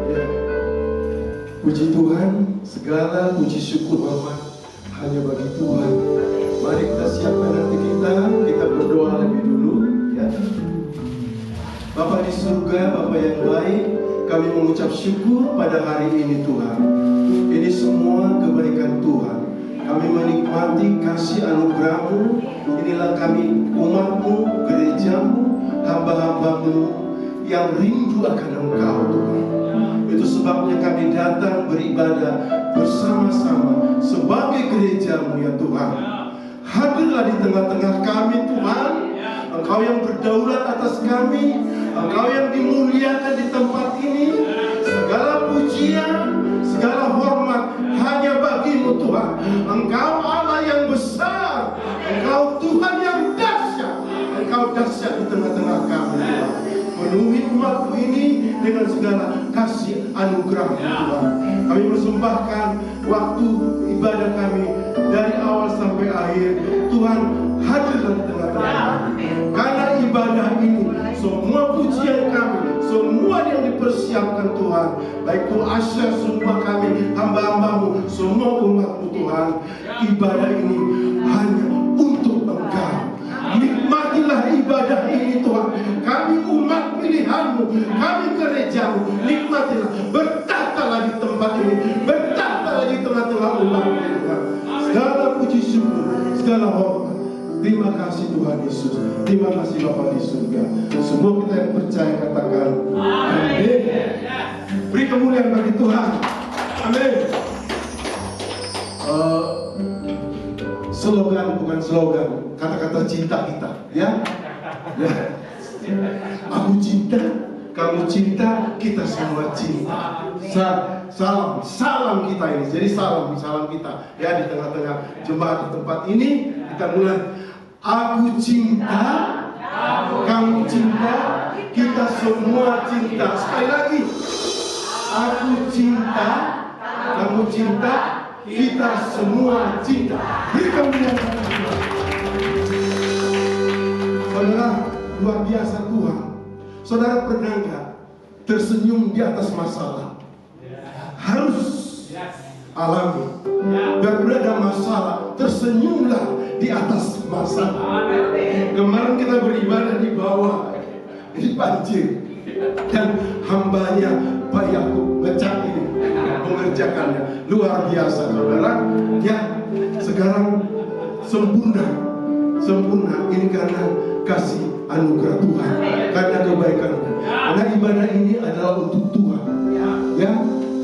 Ya. Puji Tuhan, segala puji syukur hormat hanya bagi Tuhan. Mari kita siapkan hati kita berdoa lebih dulu, ya. Bapa di surga, Bapa yang baik, kami mengucap syukur pada hari ini Tuhan. Ini semua kebaikan Tuhan. Kami menikmati kasih anugerah-Mu. Inilah kami umat-Mu, gereja-Mu, hamba-hamba-Mu yang rindu akan Engkau Tuhan. Itu sebabnya kami datang beribadah bersama-sama sebagai gereja-Mu ya Tuhan. Hadirlah di tengah-tengah kami Tuhan. Engkau yang berdaulat atas kami, Engkau yang dimuliakan di tempat ini. Segala pujian, segala hormat hanya bagi-Mu Tuhan. Engkau Allah yang besar, Engkau Tuhan yang dahsyat. Engkau dahsyat di tengah-tengah kami Tuhan. Penuhi umat-Mu ini dengan segala kasih anugerah Tuhan. Kami persembahkan waktu ibadah kami dari awal sampai akhir. Tuhan hadirlah di tengah-tengah kami. Karena ibadah ini, semua pujian kami, semua yang dipersiapkan Tuhan, baik itu asyar semua kami, hamba-hamba-Mu, semua umat-Mu Tuhan, ibadah ini hanya untuk Engkau. Nikmatilah ibadah ini Tuhan. Kami umat pilihan-Mu, kami gereja-Mu, nikmatilah. Bertahtalah di tempat ini, bertahtalah di tengah-tengah umat-Mu Tuhan. Segala puji syukur, segala hormat. Terima kasih Tuhan Yesus. Terima kasih Bapa di surga. Semua kita yang percaya katakan amin. Beri kemuliaan bagi Tuhan. Amin. Slogan bukan slogan, kata-kata cinta kita, ya. Aku cinta, kamu cinta, kita semua cinta. Salam kita ini. Jadi salam kita, ya, di tengah-tengah jemaat di tempat ini. Kita mulai. Aku cinta, kamu cinta, kita semua cinta. Sekali lagi. Aku cinta, kamu cinta, kita semua cinta. Beri kemuliaan kepada Tuhan. Saudara, luar biasa Tuhan. Saudara pernah nggak tersenyum di atas masalah? Harus alami. Dan berada masalah, tersenyumlah di atas masalah. Kemarin kita beribadah di bawah, di banjir, dan hambanya Pak Yakub ngecat ini mengerjakannya luar biasa, saudara. Ya, sekarang sempurna ini karena kasih anugerah Tuhan, karena kebaikan-Nya. Karena ibadah ini adalah untuk Tuhan, ya.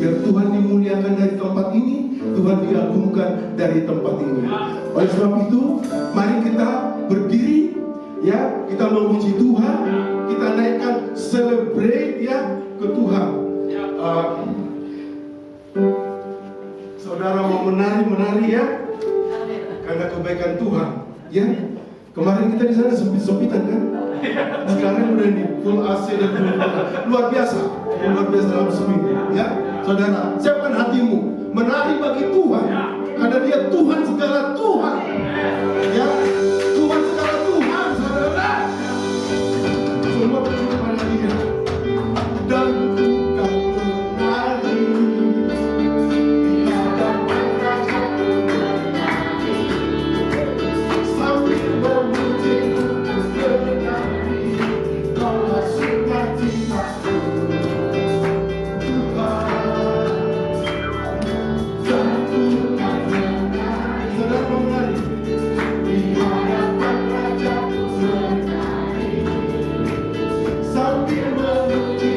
Biar Tuhan dimuliakan dari tempat ini, Tuhan diagungkan dari tempat ini. Oleh sebab itu, mari kita berdiri, ya, kita memuji Tuhan, kita naikkan celebrate, ya, ke Tuhan. Saudara mau menari, ya, karena kebaikan Tuhan, ya. Kemarin kita di sana sempit-sempitan kan? Sekarang udah di full AC dan full luar biasa dalam seminggu, ya. Saudara, siapkan hatimu menari bagi Tuhan. Karena Dia Tuhan segala Tuhan, ya. Tuhan segala Tuhan, saudara. Semua bersyukur kepada Dia. Dan bukan menari di hadapan Raja, sambil memuji tetapi kaulah sukacitaku. Sambil menuju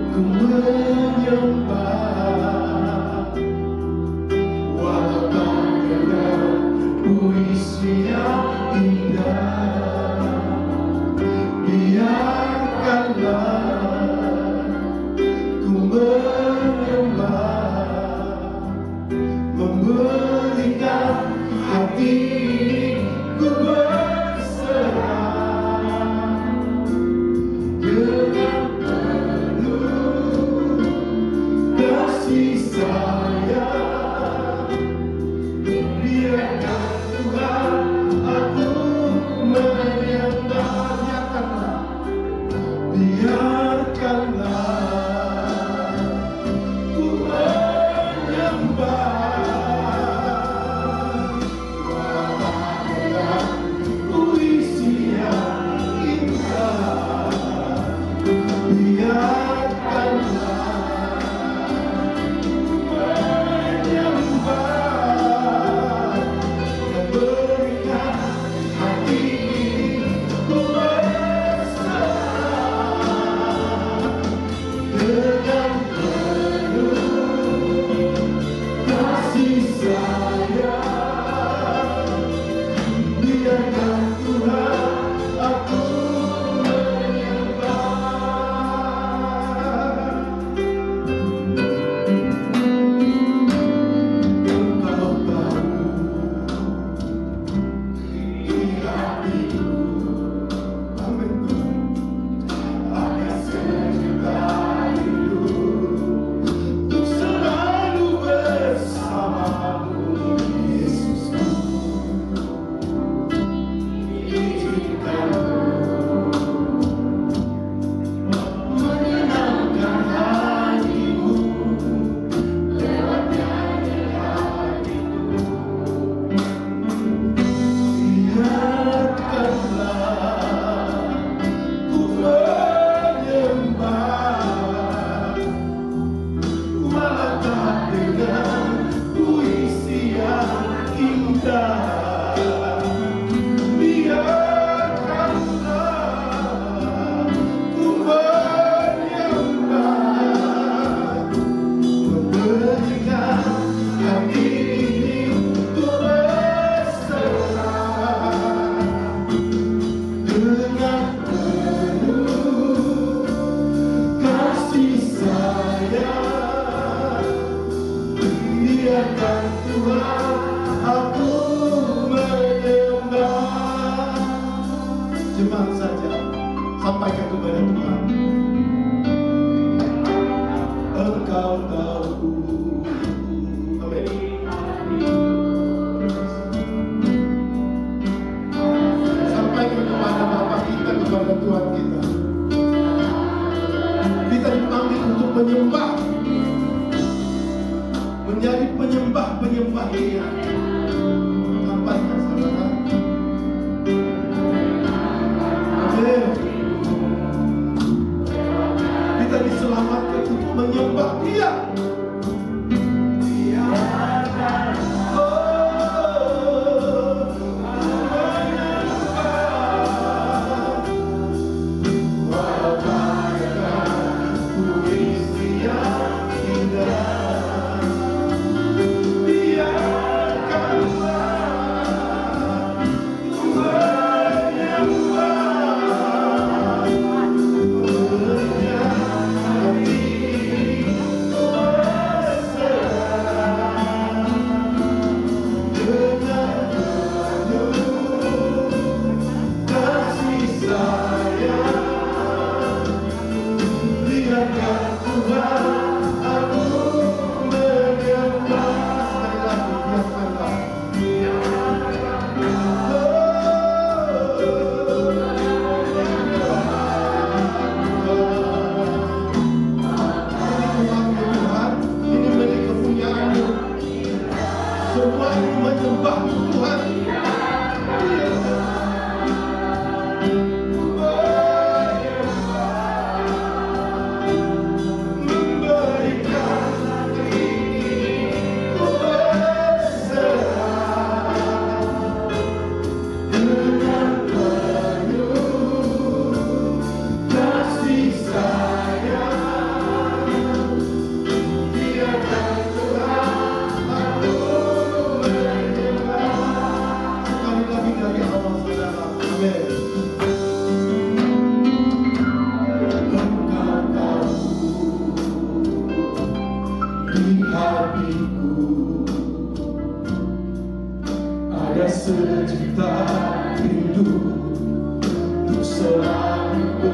ku menyembah, walau dengan puisi yang indah. Biarkanlah ku menyembah, memberikan hati ku berserah dengan penuh kasih sayang. Biarkan Tuhan aku menyembah. Biarkanlah ku menyembah, walau puisi yang indah. Biarkanlah ku menyembah, memberikan hati ku dengan penuh kasih sayang. Biarkan Tuhan aku menyembah. Engkau tahu di hatiku, amin Tuhan, ada sejuta untuk selalu bersamamu, Yesusku. Izinkanmu menyenangkan hatimu lewat nyanyian hatiku. Biarkanlah ku menyembah, walau tak dengan puisi yang indah. Biarkanlah ku menyembah, memberikan hati ini ku berserah dengan penuh kasih sayang. Biarkan Tuhan aku menyembah. Jemaat saja sampaikan kepada Tuhan, Engkau tahu. Amin. Sampaikan kepada Bapa kita, kepada Tuhan kita. Kita dipanggil untuk menyembah, menjadi penyembah-penyembah Dia. Sampaikan saudara. Amin. Kita diselamatkan untuk menyembah Dia.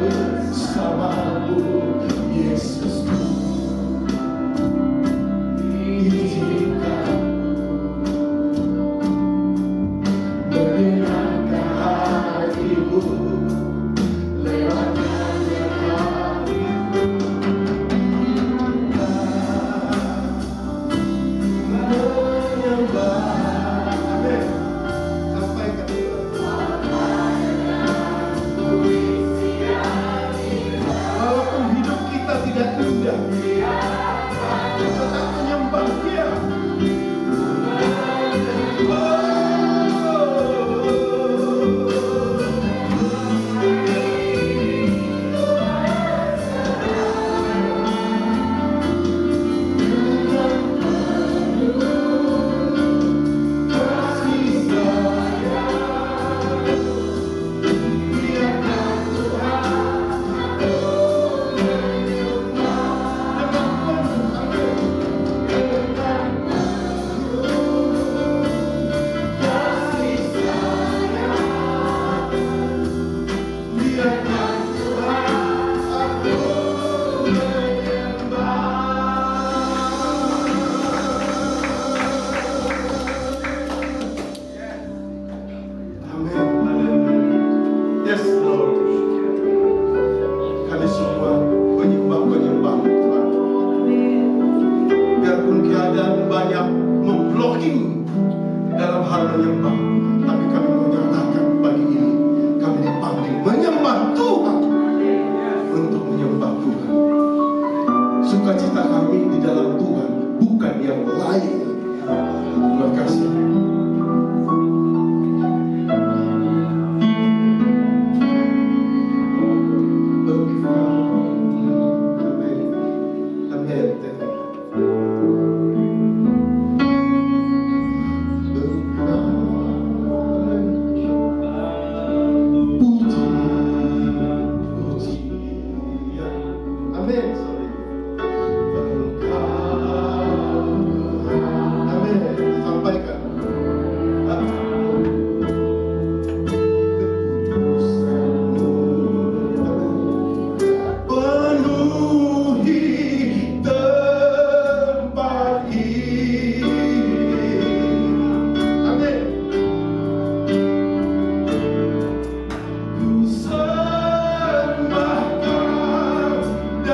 bersamamu, Yesusku. Izinkan menyenangkan hatimu lewat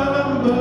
dalam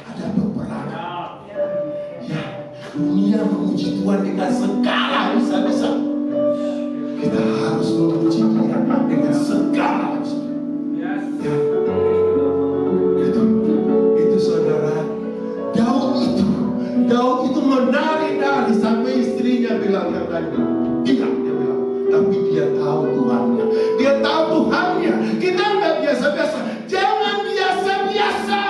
ada peperangan. Ya, dunia memuji Tuhan dengan segala bisa-bisa. Kita harus memuji Dia dengan segala bisa. Ya, itu saudara. Daud itu menari-nari sampai istrinya bilang yang lain. Dia bilang, tapi dia tahu Tuhannya. Dia tahu Tuhannya. Kita nggak biasa-biasa. Jangan biasa-biasa.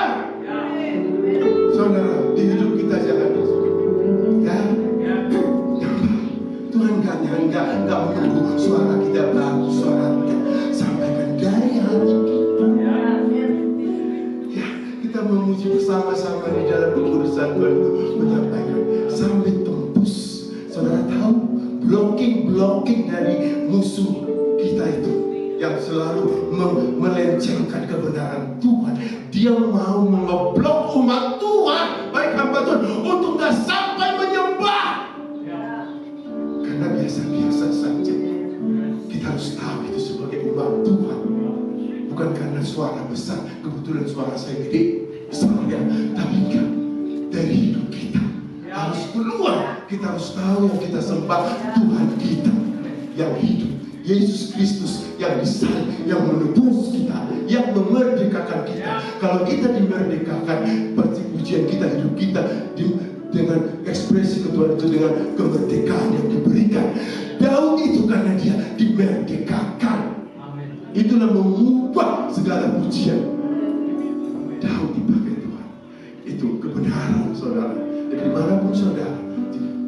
Saudara, di hidup kita jangan biasa. Ya. Tuhan nggak menunggu suara kita bagus, suara kita sampaikan dari hati kita. Ya, kita memuji bersama-sama di dalam pengurusan Tuhan itu menyampaikan sampai tembus. Saudara tahu blocking dari musuh kita itu yang selalu melencengkan kebenaran Tuhan. Dia mau mengeblok umat Tuhan, baik hamba Tuhan, untuk nggak sampai menyembah. Karena biasa-biasa saja. Kita harus tahu itu sebagai umat Tuhan. Bukan karena suara besar, kebetulan suara saya gede, misalnya, tapi enggak. Dari hidup kita harus keluar. Kita harus tahu yang kita sembah Tuhan kita yang hidup, Yesus Kristus yang disalib, yang menebus kita, yang memerdekakan kita. Kalau kita dimerdekakan, pasti pujian kita, hidup kita dengan ekspresi ketuhanan itu, dengan kemerdekaan yang diberikan. Daud itu karena dia dimerdekakan. Itulah mengubah segala pujian. Daud dipakai Tuhan. Itu kebenaran, saudara. Jadi dimanapun saudara,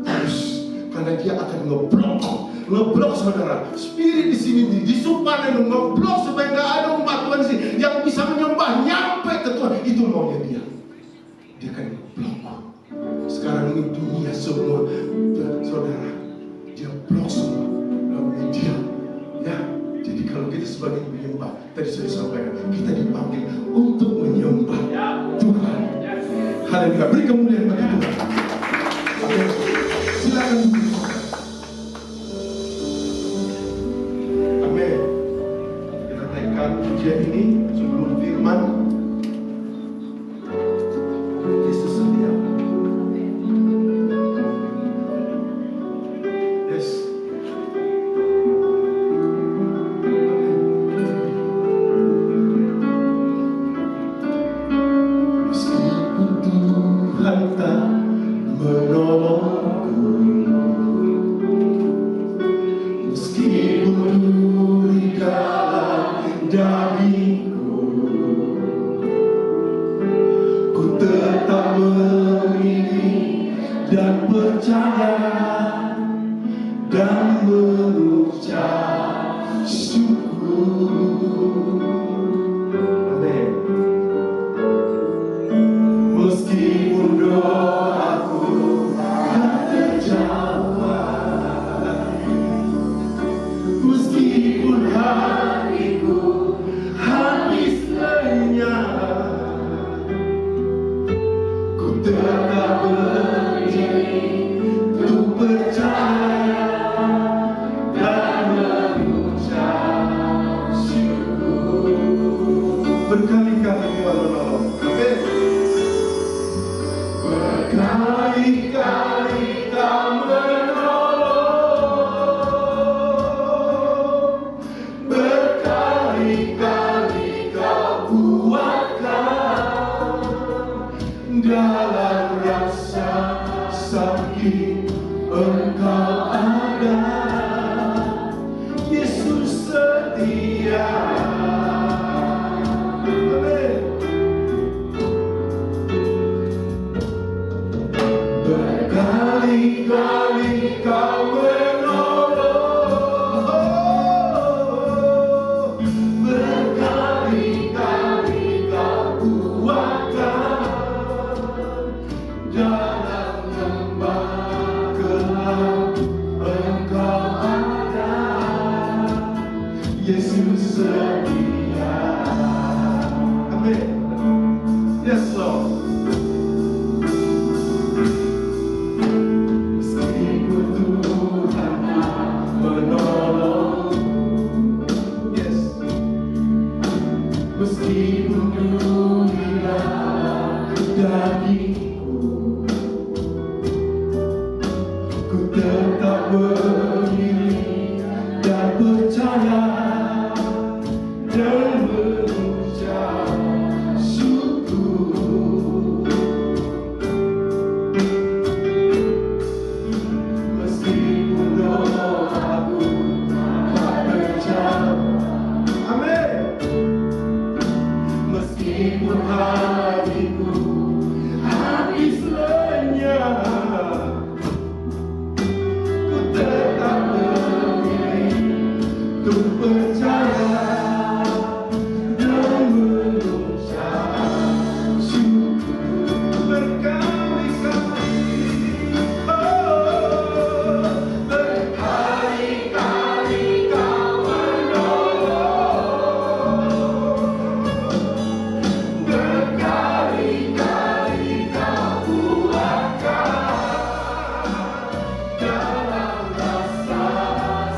terus karena dia akan ngeblok saudara. Spirit di sini disumpah dan ngeblok supaya nggak ada umat Tuhan di sini yang bisa menyembah nyampe ke Tuhan. Itu maunya dia. Dia akan ngeblok. Sekarang ini dunia semua, saudara, dia blok semua lalu dia. Ya, jadi kalau kita sebagai penyembah, tadi saya sampaikan, kita dipanggil untuk menyembah Tuhan. Haleluya, beri kemuliaan bagi Tuhan. Oke, silakan. Amin. Kita naikkan pujian ini sebelum firman. Yesus setia. Yes. Meskipun Tuhan tak menolongku, meskipun duri dalam dagingku, ku tetap mengiring dan percaya dan mengucap syukur. Amin. Meskipun doaku tak terjawab, meskipun hariku habis lenyap, ku tetap berdiri untuk percaya dan mengucap syukur. Berkali-kali Tuhan menolong. Amin. Berkali-kali Kau menolong, berkali-kali Kau kuatkan dalam rasa sakit. Engkau ada, Yesus setia. Amin. Berkali-kali Kau menolong, berkali-kali Kau kuatkan dalam lembah gelap. Engkau ada, Yesus setia. Amin. Yes, Lord. hatiku, ku tetap berdiri dan percaya dan mengucap syukur. Meskipun doaku tak terjawab, amin. Meskipun hatiku habis lenyap, ku tetap berdiri untuk percaya dan mengucap syukur berkali-kali. Oh, berkali-kali Kau menolong, berkali-kali Kau kuatkan dalam rasa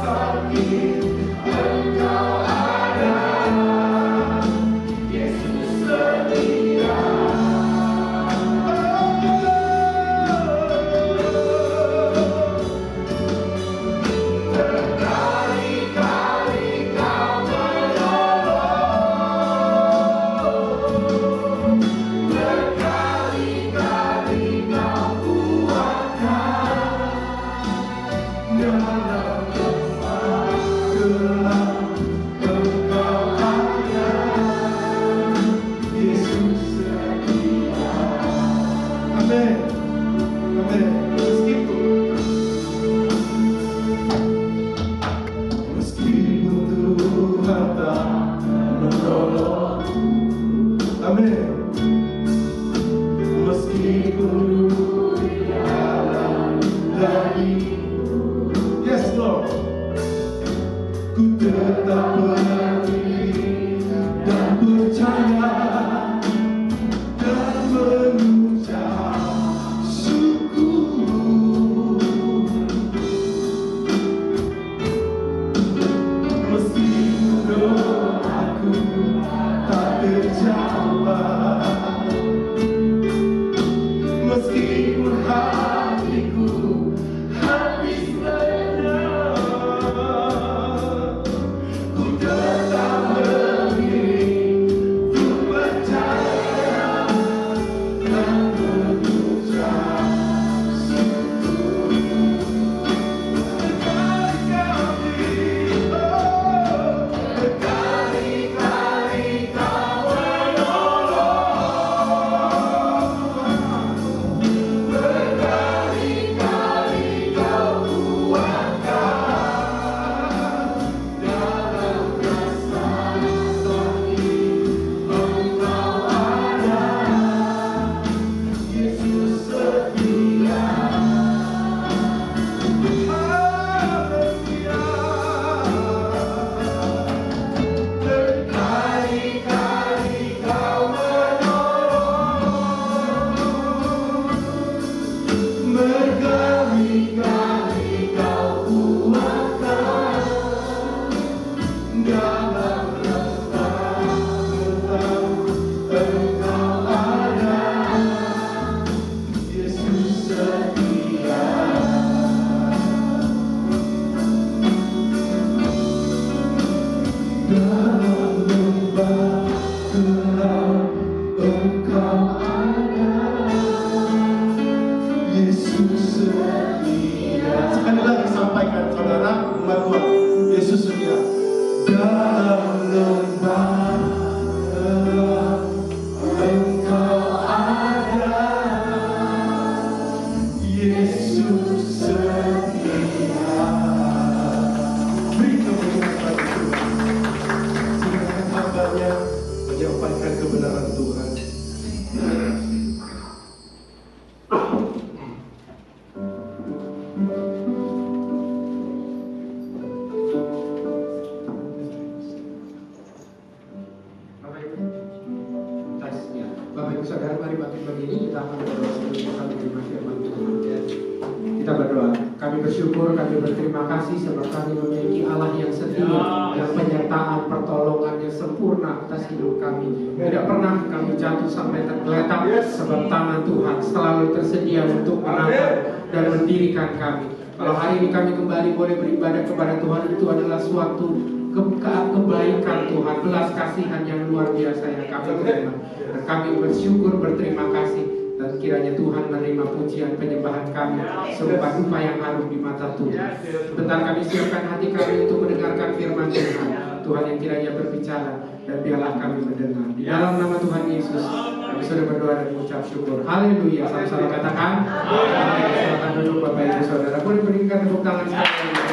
sakit. Engkau ada, Yesus setia. Berkali-kali Kau menolong, berkali-kali Kau kuatkan dalam masa gelap. Engkau ada, Yesus setia. Amin. Amin. Meskipun Tuhan tak menolong, amin. Meskipun tiada lagi, yes Lord, ku tetap berdiri dan percaya dan mengucap syukur. Meskipun doaku tak terjawab, meskipun hatiku habis lenyap, ku tetap berdiri untuk percaya dan mengucap syukur. Berkali-kali, oh, berkali-kali Kau menolong, berkali-kali Kau kuatkan dalam rasa sakit. Engkau ada, Yesus setia. Haleluya. Berkali-kali Kau menolong, berkali-kali Kau kuatkan dalam rasa gelap. Engkau ada, Yesus setia. Dalam lembah gelap Engkau ada, Yesus setia. Sekali lagi sampaikan saudara, umat Tuhan, Yesus setia. Dalam lembah gelap Engkau ada, Yesus setia. Beri kemuliaan kepada Tuhan. Silakan hambanya menyampaikan kebenaran Tuhan. Bapak Ibu Saudara, mari bangkit berdiri, kita akan berdoa sebelum kita menerima firman Tuhan. Kita berdoa. Kami bersyukur, kami berterima kasih sebab kami memiliki Allah yang setia, yang penyertaan pertolongannya sempurna atas hidup kami. Tidak pernah kami jatuh sampai tergeletak sebab tangan Tuhan selalu tersedia untuk menangkap dan mendirikan kami. Kalau hari ini kami kembali boleh beribadah kepada Tuhan, itu adalah suatu kebaikan Tuhan, belas kasihan yang luar biasa yang kami terima. Dan kami bersyukur, berterima kasih. Dan kiranya Tuhan menerima pujian penyembahan kami serupa dupa yang harum di mata Tuhan. Sebentar kami siapkan hati kami untuk mendengarkan firman Tuhan. Tuhan yang kiranya berbicara dan biarlah kami mendengar. Di dalam nama Tuhan Yesus kami sudah berdoa dan mengucap syukur. Haleluya. Sama-sama katakan. Silakan duduk Bapak Ibu Saudara. Boleh berikan tepuk tangan sekali.